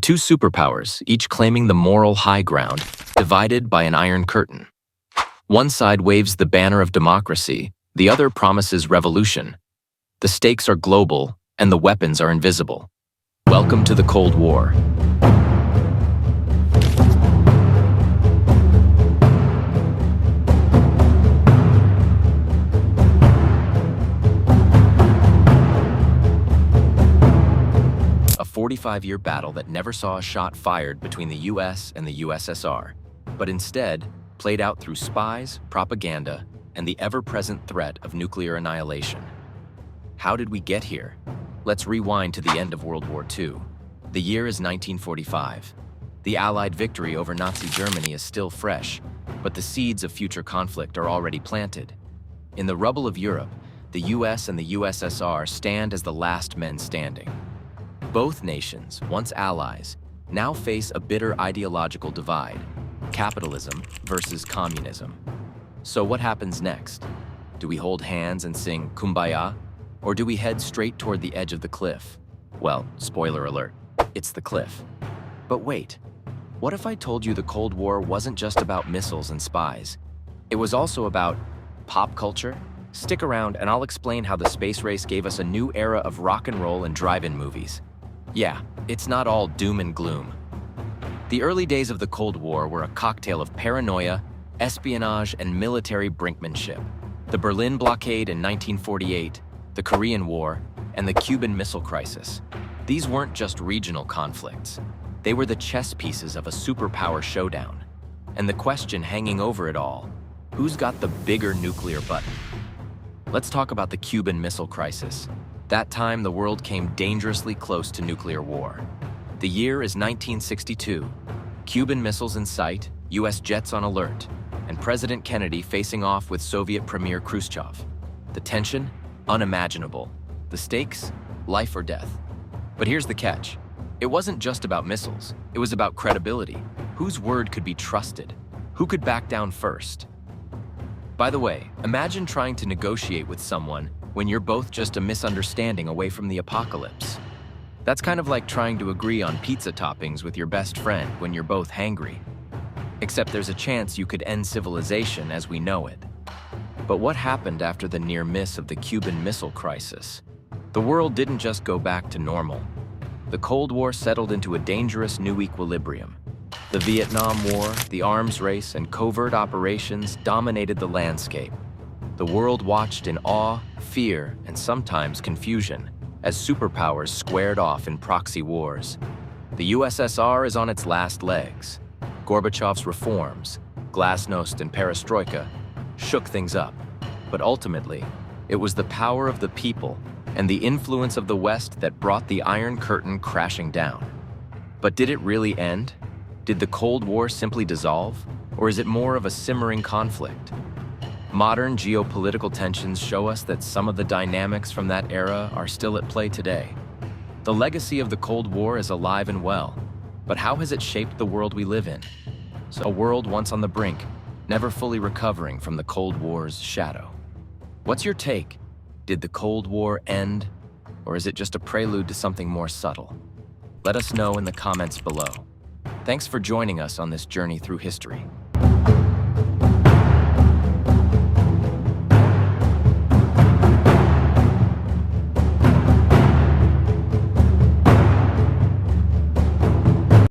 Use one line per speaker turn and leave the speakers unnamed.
two superpowers, each claiming the moral high ground, divided by an iron curtain. One side waves the banner of democracy, the other promises revolution. The stakes are global, and the weapons are invisible. Welcome to the Cold War. A 45-year battle that never saw a shot fired between the US and the USSR, but instead played out through spies, propaganda, and the ever-present threat of nuclear annihilation. How did we get here? Let's rewind to the end of World War II. The year is 1945. The Allied victory over Nazi Germany is still fresh, but the seeds of future conflict are already planted. In the rubble of Europe, the US and the USSR stand as the last men standing. Both nations, once allies, now face a bitter ideological divide: capitalism versus communism. So what happens next? Do we hold hands and sing Kumbaya? Or do we head straight toward the edge of the cliff? Well, spoiler alert, it's the cliff. But wait, what if I told you the Cold War wasn't just about missiles and spies? It was also about pop culture? Stick around and I'll explain how the space race gave us a new era of rock and roll and drive-in movies. Yeah, it's not all doom and gloom. The early days of the Cold War were a cocktail of paranoia, espionage, and military brinkmanship. The Berlin blockade in 1948, the Korean War, and the Cuban Missile Crisis. These weren't just regional conflicts. They were the chess pieces of a superpower showdown. And the question hanging over it all: who's got the bigger nuclear button? Let's talk about the Cuban Missile Crisis. That time, the world came dangerously close to nuclear war. The year is 1962. Cuban missiles in sight, US jets on alert, and President Kennedy facing off with Soviet Premier Khrushchev. The tension? Unimaginable. The stakes? Life or death. But here's the catch. It wasn't just about missiles. It was about credibility. Whose word could be trusted? Who could back down first? By the way, imagine trying to negotiate with someone when you're both just a misunderstanding away from the apocalypse. That's kind of like trying to agree on pizza toppings with your best friend when you're both hangry. Except there's a chance you could end civilization as we know it. But what happened after the near miss of the Cuban Missile Crisis? The world didn't just go back to normal. The Cold War settled into a dangerous new equilibrium. The Vietnam War, the arms race, and covert operations dominated the landscape. The world watched in awe, fear, and sometimes confusion as superpowers squared off in proxy wars. The USSR is on its last legs. Gorbachev's reforms, glasnost and perestroika, shook things up. But ultimately, it was the power of the people and the influence of the West that brought the Iron Curtain crashing down. But did it really end? Did the Cold War simply dissolve? Or is it more of a simmering conflict? Modern geopolitical tensions show us that some of the dynamics from that era are still at play today. The legacy of the Cold War is alive and well, but how has it shaped the world we live in? A world once on the brink, never fully recovering from the Cold War's shadow. What's your take? Did the Cold War end, or is it just a prelude to something more subtle? Let us know in the comments below. Thanks for joining us on this journey through history.